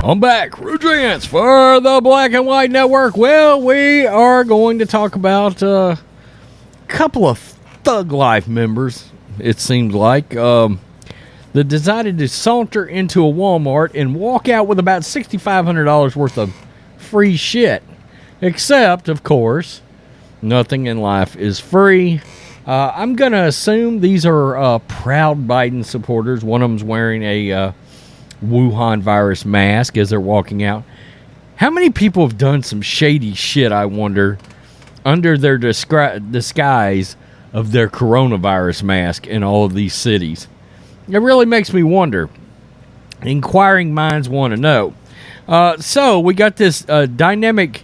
I'm back, Rudrance, for the Black and White Network. Well, we are going to talk about a couple of Thug Life members, it seems like, that decided to saunter into a Walmart and walk out with about $6,500 worth of free shit. Except, of course, nothing in life is free. I'm going to assume these are proud Biden supporters. One of them's wearing a Wuhan virus mask as they're walking out. How many people have done some shady shit, I wonder, under their disguise of their coronavirus mask in all of these cities? It really makes me wonder. Inquiring minds want to know. So we got this dynamic,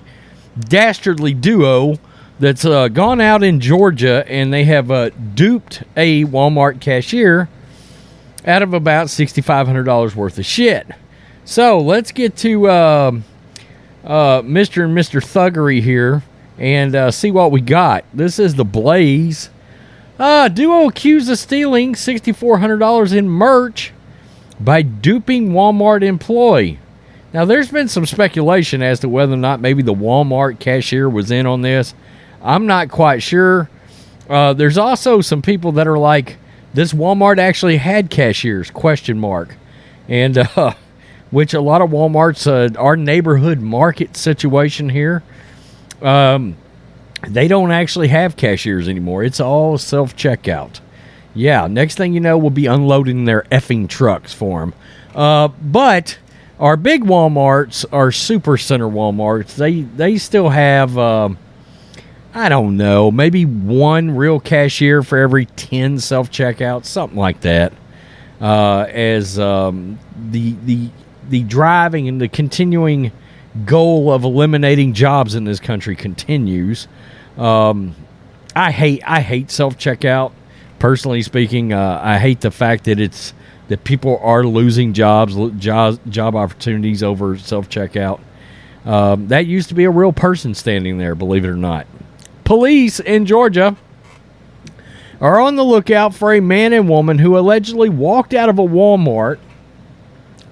dastardly duo that's gone out in Georgia, and they have duped a Walmart cashier out of about $6,500 worth of shit. So let's get to Mr. and Mr. Thuggery here and see what we got. This is the Blaze. Duo accused of stealing $6,400 in merch by duping Walmart employee. Now, there's been some speculation as to whether or not maybe the Walmart cashier was in on this. I'm not quite sure. There's also some people that are like, this Walmart actually had cashiers, ? And which a lot of Walmarts, our neighborhood market situation here, they don't actually have cashiers anymore. It's all self-checkout. Yeah, next thing you know, we'll be unloading their effing trucks for them. But our big Walmarts, our super center Walmarts, they still have... I don't know, maybe one real cashier for every 10 self-checkouts, something like that. As the driving and the continuing goal of eliminating jobs in this country continues. I hate self-checkout. Personally speaking, I hate the fact that people are losing job opportunities over self-checkout. That used to be a real person standing there, believe it or not. Police in Georgia are on the lookout for a man and woman who allegedly walked out of a Walmart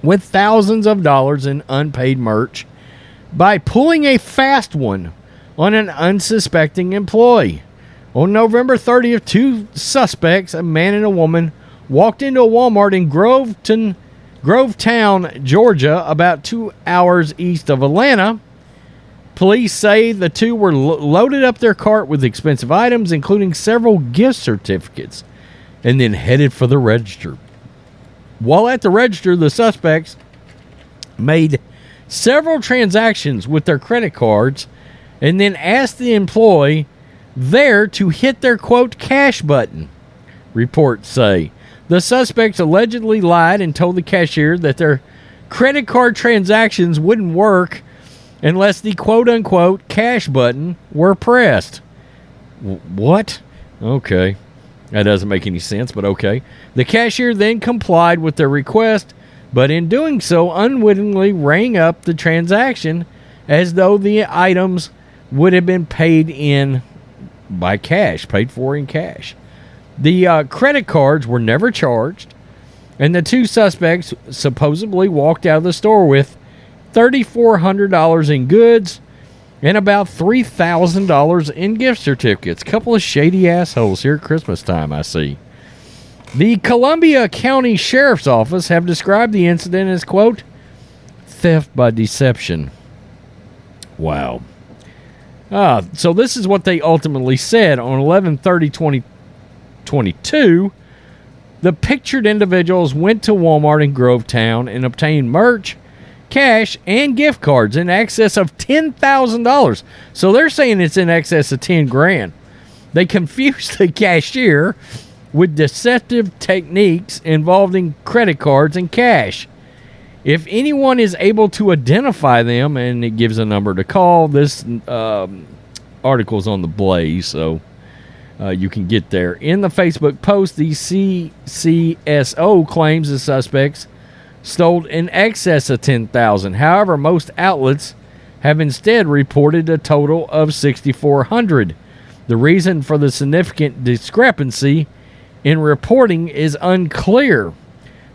with thousands of dollars in unpaid merch by pulling a fast one on an unsuspecting employee. On November 30th, two suspects, a man and a woman, walked into a Walmart in Grovetown, Georgia, about 2 hours east of Atlanta. Police say the two were loaded up their cart with expensive items, including several gift certificates, and then headed for the register. While at the register, the suspects made several transactions with their credit cards and then asked the employee there to hit their, quote, cash button, reports say. The suspects allegedly lied and told the cashier that their credit card transactions wouldn't work unless the quote-unquote cash button were pressed. What? Okay. That doesn't make any sense, but okay. The cashier then complied with their request, but in doing so unwittingly rang up the transaction as though the items would have been paid for in cash. The credit cards were never charged, and the two suspects supposedly walked out of the store with $3,400 in goods and about $3,000 in gift certificates. Couple of shady assholes here at Christmas time, I see. The Columbia County Sheriff's Office have described the incident as, quote, theft by deception. Wow. So this is what they ultimately said on 11/30/2022. The pictured individuals went to Walmart in Grovetown and obtained merch, cash, and gift cards in excess of $10,000. So they're saying it's in excess of 10 grand. They confused the cashier with deceptive techniques involving credit cards and cash. If anyone is able to identify them, and it gives a number to call, this article's on the Blaze, so you can get there. In the Facebook post, the CCSO claims the suspects stole in excess of $10,000. However, most outlets have instead reported a total of $6,400. The reason for the significant discrepancy in reporting is unclear.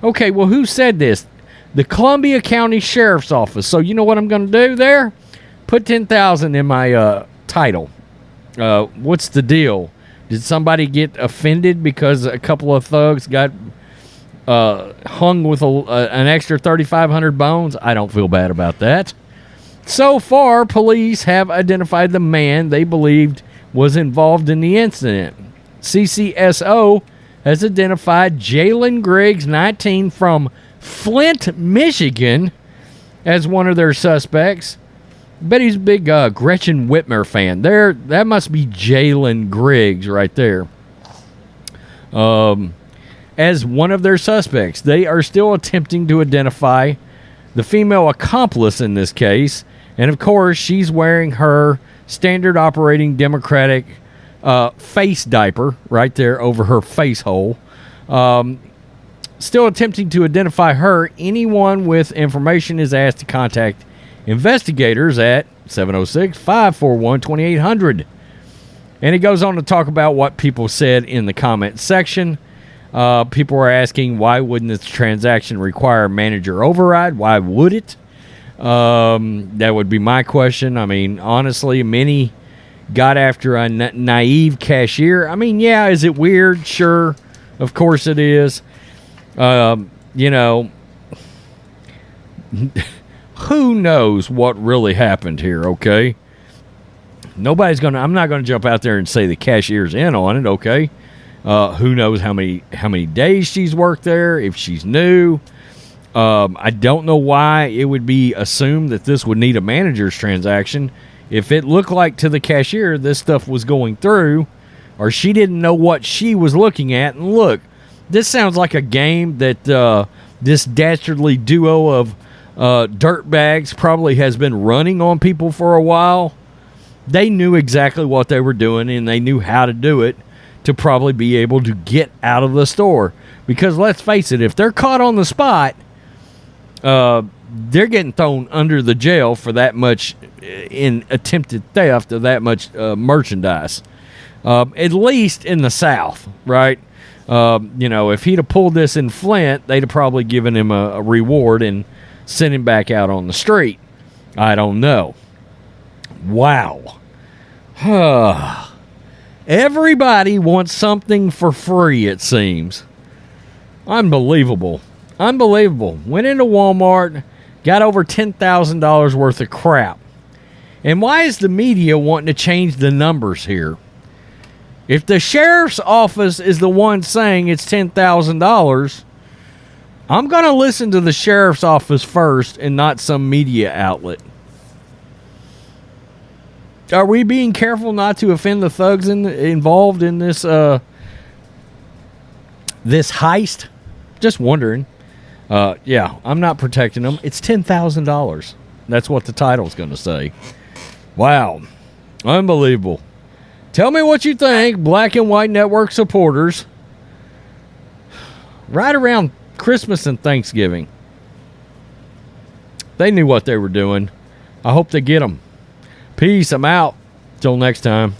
Okay, well, who said this? the Columbia County Sheriff's Office. So you know what I'm going to do there? Put 10,000 in my title. What's the deal? Did somebody get offended because a couple of thugs got hung with an extra 3,500 bones? I don't feel bad about that. So far, police have identified the man they believed was involved in the incident. CCSO has identified Jalen Griggs, 19, from Flint, Michigan, as one of their suspects. Bet he's a big Gretchen Whitmer fan. That must be Jalen Griggs right there. As one of their suspects. They are still attempting to identify the female accomplice in this case. And, of course, she's wearing her standard operating Democratic face diaper right there over her face hole. Still attempting to identify her. Anyone with information is asked to contact investigators at 706-541-2800. And he goes on to talk about what people said in the comment section. People are asking, why wouldn't this transaction require manager override? Why would it? That would be my question. I mean, honestly, many got after a naive cashier. I mean, yeah, is it weird? Sure. Of course it is. You know, who knows what really happened here, okay? I'm not going to jump out there and say the cashier's in on it, okay? Who knows how many days she's worked there, if she's new. I don't know why it would be assumed that this would need a manager's transaction. If it looked like to the cashier this stuff was going through, or she didn't know what she was looking at. And look, this sounds like a game that this dastardly duo of dirtbags probably has been running on people for a while. They knew exactly what they were doing, and they knew how to do it to probably be able to get out of the store. Because let's face it, if they're caught on the spot, they're getting thrown under the jail for that much in attempted theft of that much merchandise. At least in the South, right? If he'd have pulled this in Flint, they'd have probably given him a reward and sent him back out on the street. I don't know. Wow. Everybody wants something for free, it seems. Unbelievable. Went into Walmart, got over $10,000 worth of crap. And why is the media wanting to change the numbers here? If the sheriff's office is the one saying it's $10,000, I'm going to listen to the sheriff's office first and not some media outlet. Are we being careful not to offend the thugs involved in this this heist? Just wondering. Yeah, I'm not protecting them. It's $10,000. That's what the title's going to say. Wow. Unbelievable. Tell me what you think, Black and White Network supporters. Right around Christmas and Thanksgiving. They knew what they were doing. I hope they get them. Peace. I'm out. Till next time.